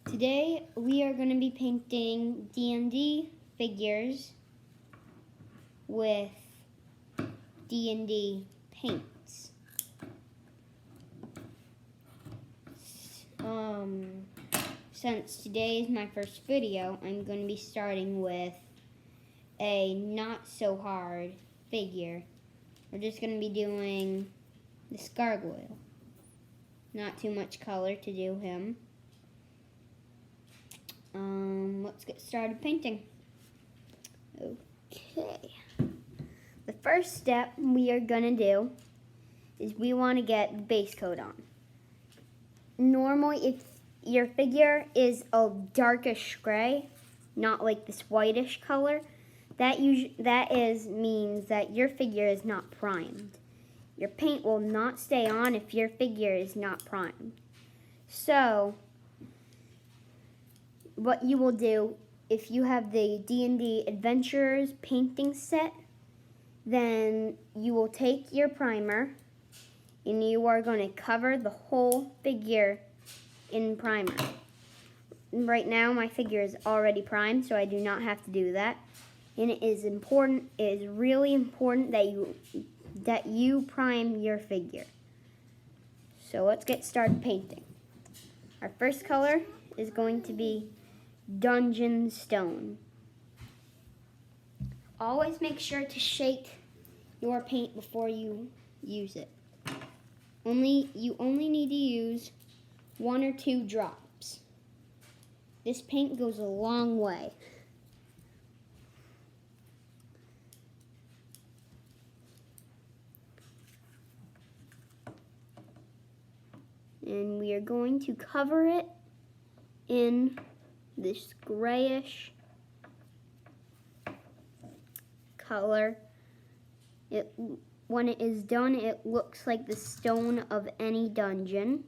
Today we are going to be painting D&D figures with D&D paints. Since today is my first video, I'm going to be starting with a not so hard figure. We're just going to be doing this Gargoyle. Not too much color to do him. Let's get started painting. Okay. The first step we are going to do is we want to get the base coat on. Normally, if your figure is a darkish gray, not like this whitish color, that means that your figure is not primed. Your paint will not stay on if your figure is not primed. So, what you will do, if you have the D&D Adventurers painting set, then you will take your primer and you are going to cover the whole figure in primer. Right now my figure is already primed, so I do not have to do that. And it is really important that you prime your figure. So let's get started painting. Our first color is going to be Dungeon Stone. Always make sure to shake your paint before you use it. You only need to use 1 or 2 drops. This paint goes a long way. And we are going to cover it in this grayish color. When it is done, it looks like the stone of any dungeon.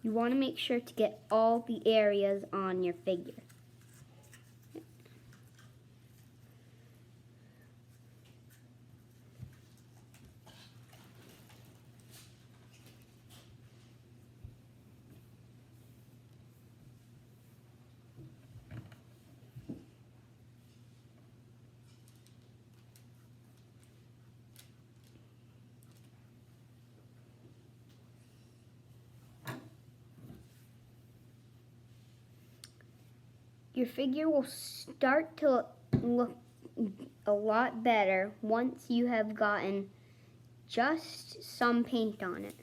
You want to make sure to get all the areas on your figure. Your figure will start to look a lot better once you have gotten just some paint on it.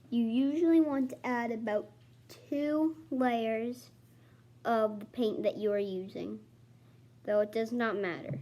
You usually want to add about 2 layers of the paint that you are using, though it does not matter.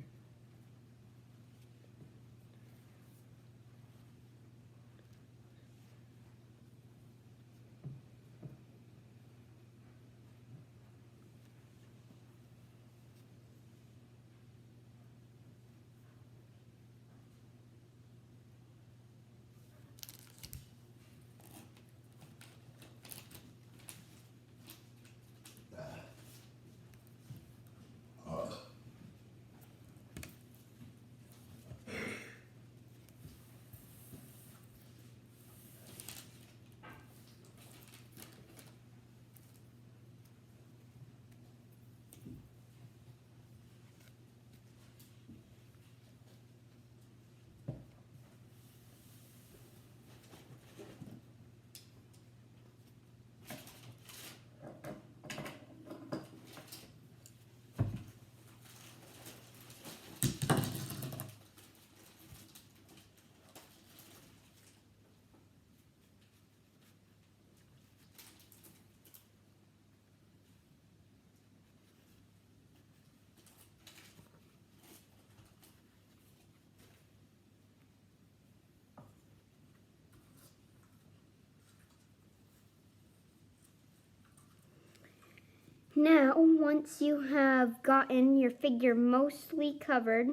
Now, once you have gotten your figure mostly covered,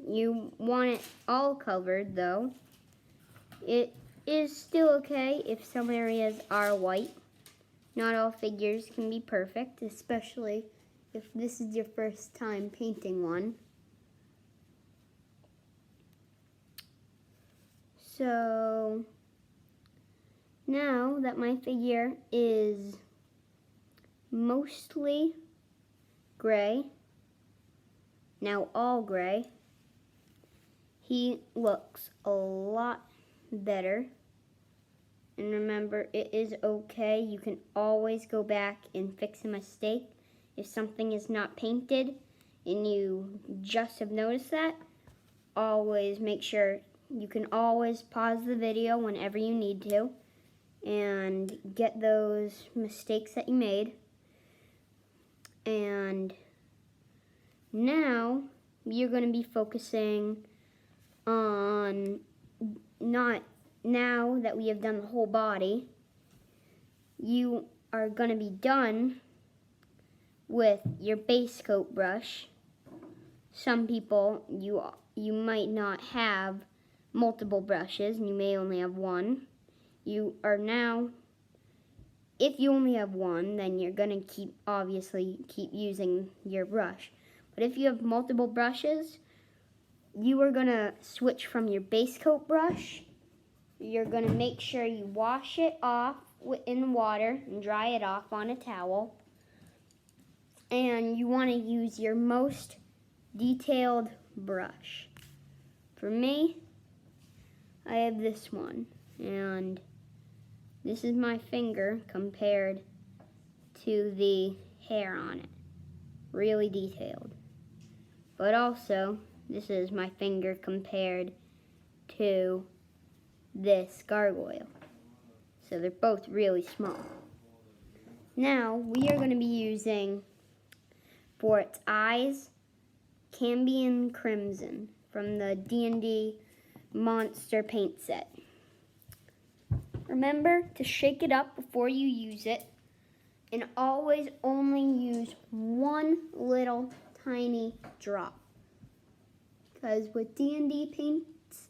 you want it all covered though. It is still okay if some areas are white. Not all figures can be perfect, especially if this is your first time painting one. So, now that my figure is mostly gray, now all gray, he looks a lot better. And remember, it is okay. You can always go back and fix a mistake. If something is not painted and you just have noticed that, always make sure you can always pause the video whenever you need to and get those mistakes that you made. And now you're going to be focusing on, not now that we have done the whole body, you are going to be done with your base coat brush. Some people, you might not have multiple brushes and you may only have one. You are now, if you only have one, then you're going to obviously keep using your brush. But if you have multiple brushes, you are going to switch from your base coat brush. You're going to make sure you wash it off in water and dry it off on a towel. And you want to use your most detailed brush. For me, I have this one. And this is my finger compared to the hair on it. Really detailed. But also, this is my finger compared to this gargoyle. So they're both really small. Now, we are going to be using, for its eyes, Cambion Crimson from the D&D Monster Paint Set. Remember to shake it up before you use it, and always only use one little tiny drop. Because with D&D paints,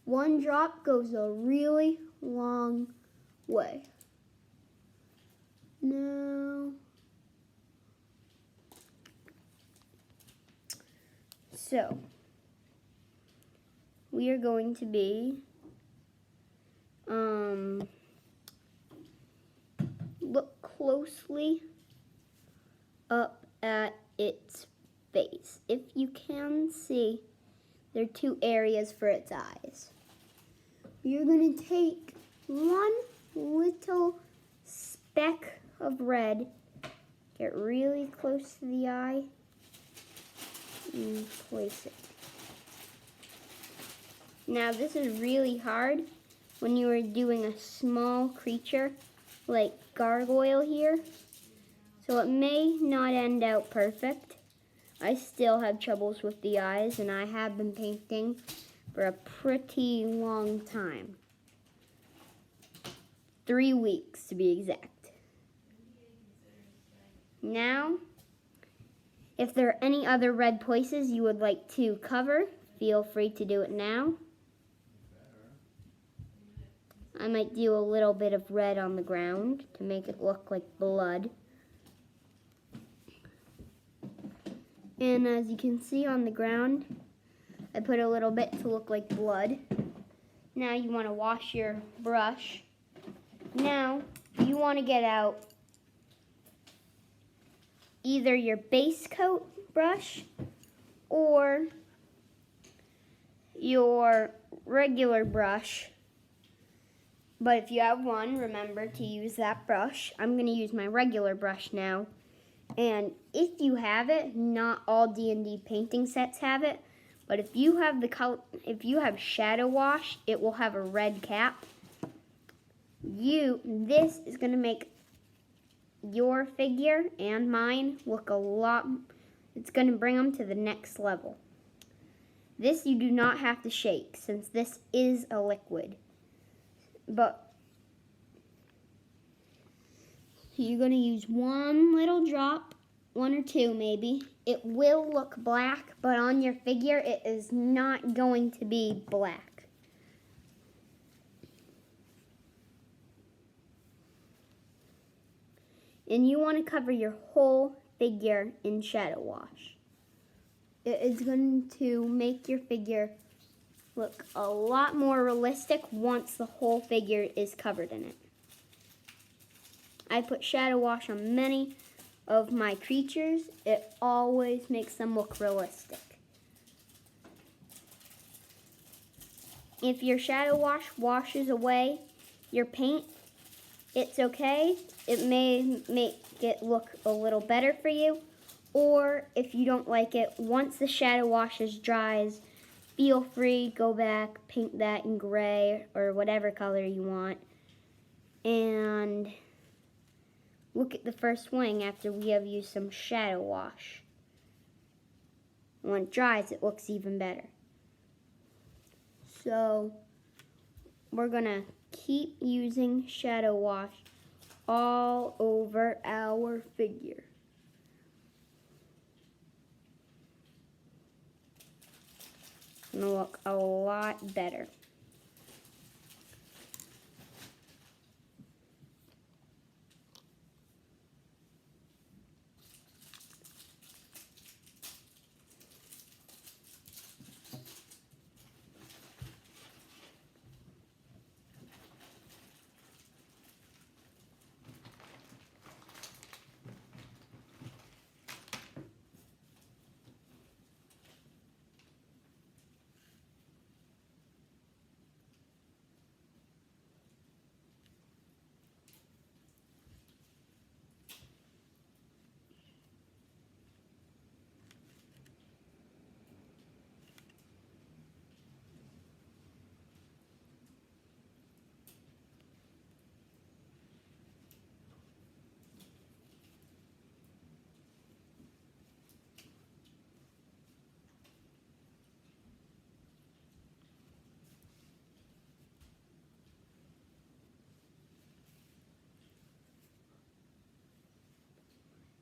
one drop goes a really long way. Now, so we are going to be look closely up at its face. If you can see, there are two areas for its eyes. You're going to take one little speck of red, get really close to the eye, and place it. Now this is really hard when you are doing a small creature like Gargoyle here, so it may not end out perfect. I still have troubles with the eyes, and I have been painting for a pretty long time. 3 weeks to be exact. Now, if there are any other red places you would like to cover, feel free to do it now. I might do a little bit of red on the ground to make it look like blood. And as you can see on the ground, I put a little bit to look like blood. Now you want to wash your brush. Now you want to get out either your base coat brush or your regular brush. But if you have one, remember to use that brush. I'm going to use my regular brush now. And if you have it, not all D&D painting sets have it, but if you have shadow wash, it will have a red cap. This is going to make your figure and mine look a lot, it's going to bring them to the next level. This you do not have to shake since this is a liquid. But you're going to use one little drop, one or two maybe. It will look black, but on your figure it is not going to be black. And you want to cover your whole figure in shadow wash. It is going to make your figure look a lot more realistic once the whole figure is covered in it. I put shadow wash on many of my creatures. It always makes them look realistic. If your shadow wash washes away your paint, it's okay. It may make it look a little better for you. Or if you don't like it, once the shadow wash dries, feel free, go back, paint that in gray or whatever color you want. And look at the first wing after we have used some shadow wash. When it dries, it looks even better. So we're gonna keep using shadow wash all over our figure. It's gonna look a lot better.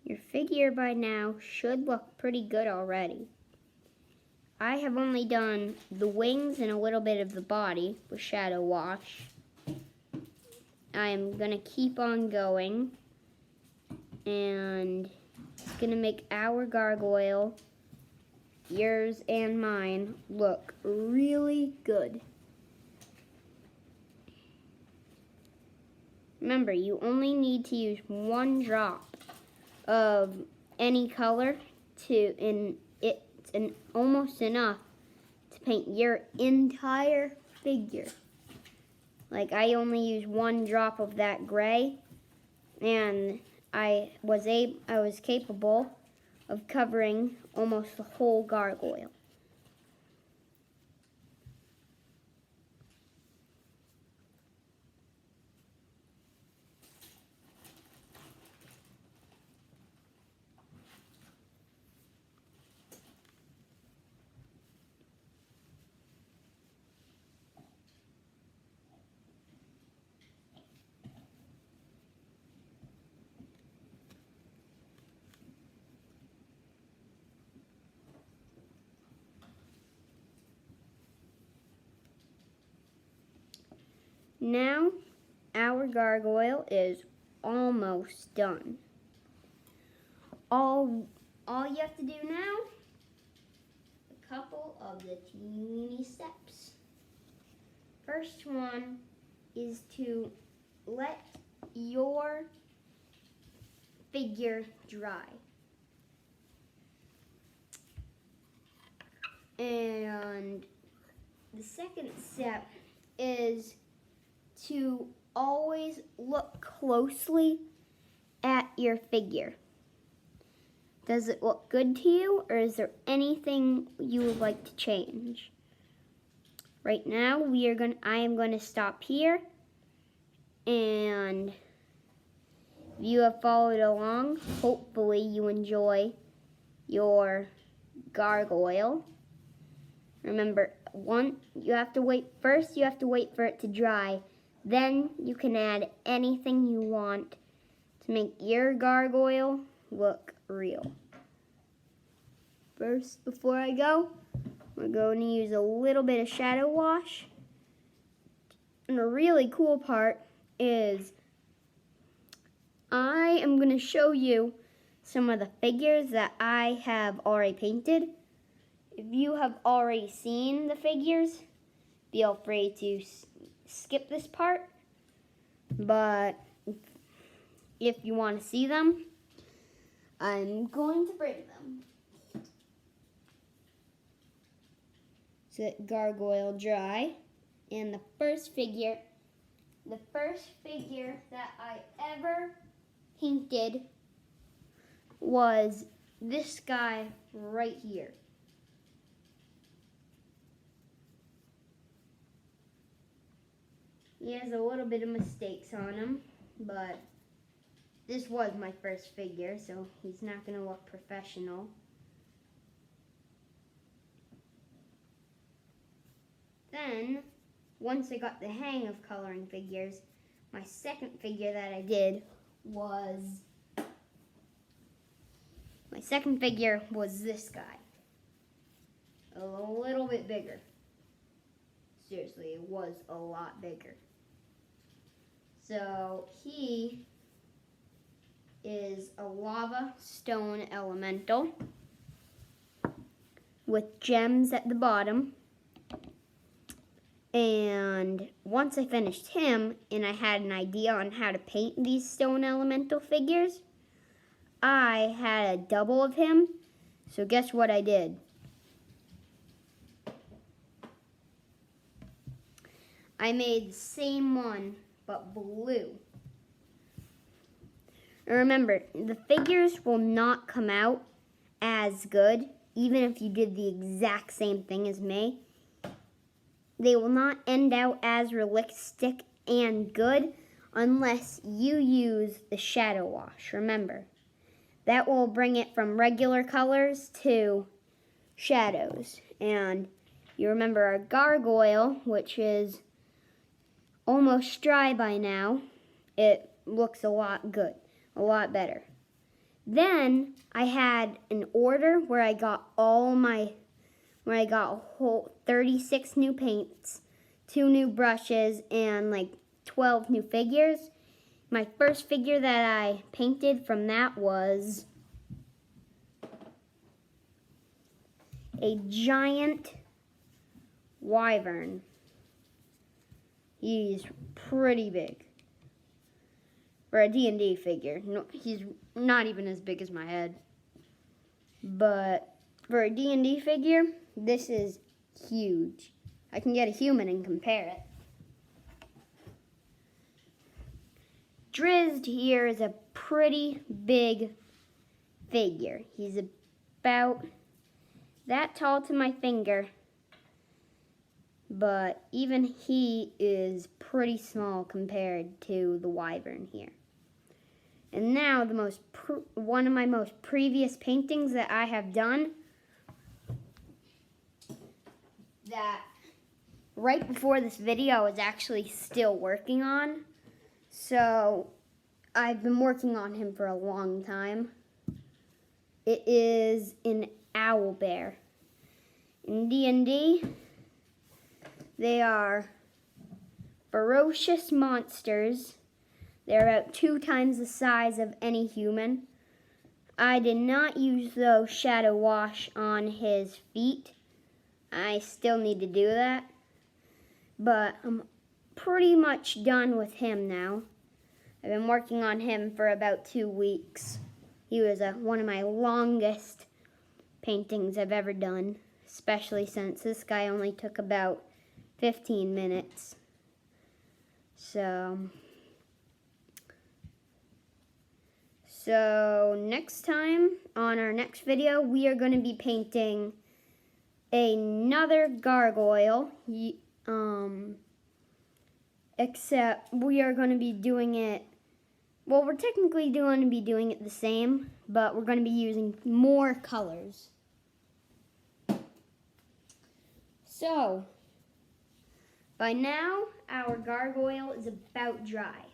Your figure by now should look pretty good already. I have only done the wings and a little bit of the body with shadow wash. I am going to keep on going, and it's going to make our gargoyle, yours and mine, look really good. Remember, you only need to use one drop of any color and it's almost enough to paint your entire figure. Like, I only used one drop of that gray, and I was capable of covering almost the whole gargoyle. Now, our gargoyle is almost done. All you have to do now, a couple of the teeny steps. First one is to let your figure dry. And the second step is to always look closely at your figure. Does it look good to you, or is there anything you would like to change? Right now, I am going to stop here, and if you have followed along, hopefully you enjoy your gargoyle. Remember, you have to wait for it to dry. Then you can add anything you want to make your gargoyle look real. First, before I go, we're going to use a little bit of shadow wash. And the really cool part is I am going to show you some of the figures that I have already painted. If you have already seen the figures, feel free to skip this part. But if you want to see them, I'm going to bring them. So let Gargoyle dry. And the first figure that I ever painted was this guy right here. He has a little bit of mistakes on him, but this was my first figure, so he's not going to look professional. Then, once I got the hang of coloring figures, my second figure that I did was this guy. A little bit bigger. Seriously, it was a lot bigger. So he is a lava stone elemental with gems at the bottom. And once I finished him and I had an idea on how to paint these stone elemental figures, I had a double of him. So guess what I did? I made the same one, but blue. And remember, the figures will not come out as good, even if you did the exact same thing as me. They will not end out as realistic and good unless you use the shadow wash. Remember, that will bring it from regular colors to shadows. And you remember our gargoyle, which is almost dry by now, it looks a lot good, a lot better. Then I had an order where I got a whole 36 new paints, 2 new brushes, and like 12 new figures. My first figure that I painted from that was a giant wyvern. He's pretty big. For a D&D figure. No, he's not even as big as my head. But for a D&D figure, this is huge. I can get a human and compare it. Drizzt here is a pretty big figure. He's about that tall to my finger. But even he is pretty small compared to the wyvern here. And now one of my most previous paintings that I have done, that right before this video I was actually still working on. So I've been working on him for a long time. It is an owl bear. In D&D, they are ferocious monsters. They're about 2 times the size of any human. I did not use the shadow wash on his feet. I still need to do that. But I'm pretty much done with him now. I've been working on him for about 2 weeks. He was one of my longest paintings I've ever done, especially since this guy only took about 15 minutes. So next time, on our next video, we are going to be painting another gargoyle. Except we are going to be doing it, well, we're technically going to be doing it the same, but we're going to be using more colors. So, by now, our gargoyle is about dry.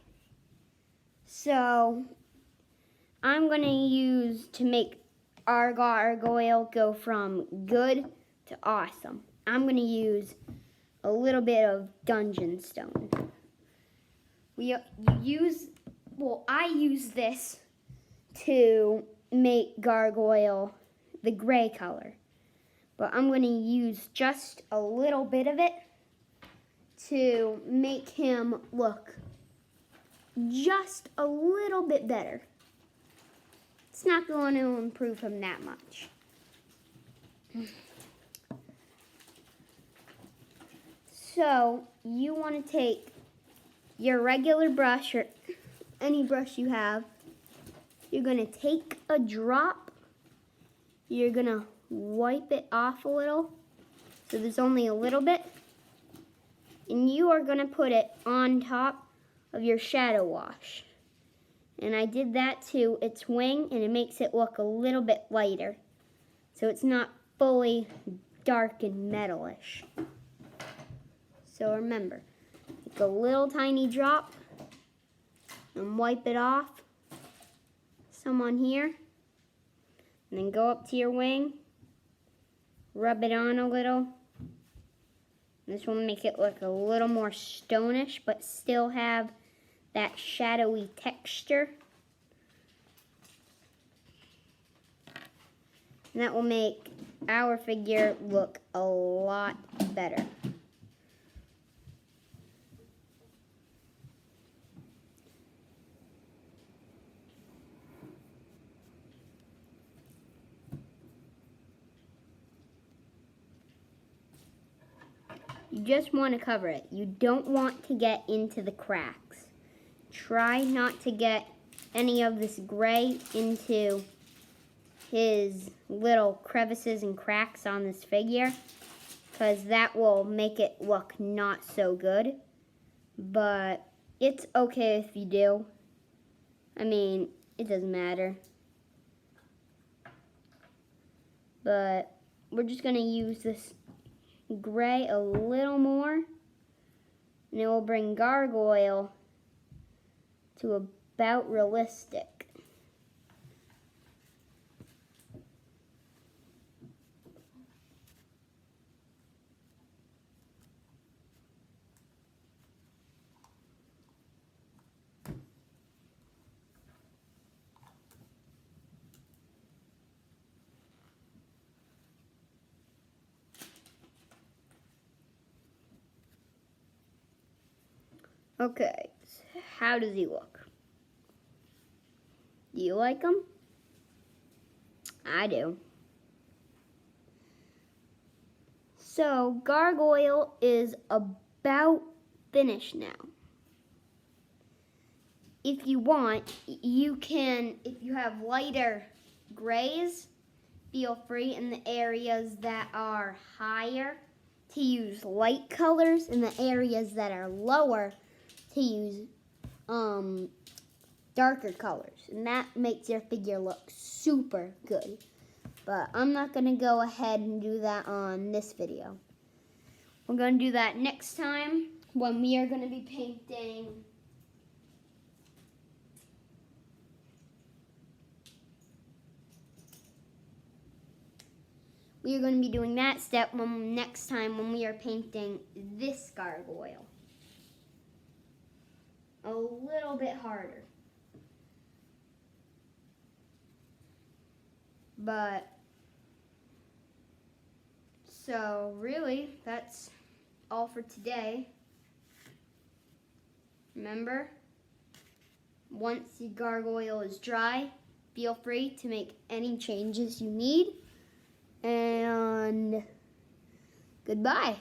So, I'm going to use to make our gargoyle go from good to awesome. I'm going to use a little bit of dungeon stone. I use this to make gargoyle the gray color. But I'm going to use just a little bit of it to make him look just a little bit better. It's not going to improve him that much. So you want to take your regular brush or any brush you have. You're going to take a drop. You're going to wipe it off a little so there's only a little bit. And you are going to put it on top of your shadow wash. And I did that to its wing, and it makes it look a little bit lighter. So it's not fully dark and metalish. So remember, take a little tiny drop and wipe it off. Some on here. And then go up to your wing. Rub it on a little. This will make it look a little more stonish, but still have that shadowy texture. And that will make our figure look a lot better. You just want to cover it. You don't want to get into the cracks. Try not to get any of this gray into his little crevices and cracks on this figure, because that will make it look not so good. But it's okay if you do. I mean, it doesn't matter. But we're just going to use this gray a little more, and it will bring Gargoyle to about realistic. Okay, so how does he look? Do you like him? I do. So, Gargoyle is about finished now. If you want, you can, if you have lighter grays, feel free in the areas that are higher to use light colors, and the areas that are lower to use darker colors, and that makes your figure look super good. But I'm not going to go ahead and do that on this video. We're going to do that next time when we are going to be painting we are going to be doing that step next time when we are painting this gargoyle. A little bit harder. But, so really, that's all for today. Remember, once the gargoyle is dry, feel free to make any changes you need. And goodbye.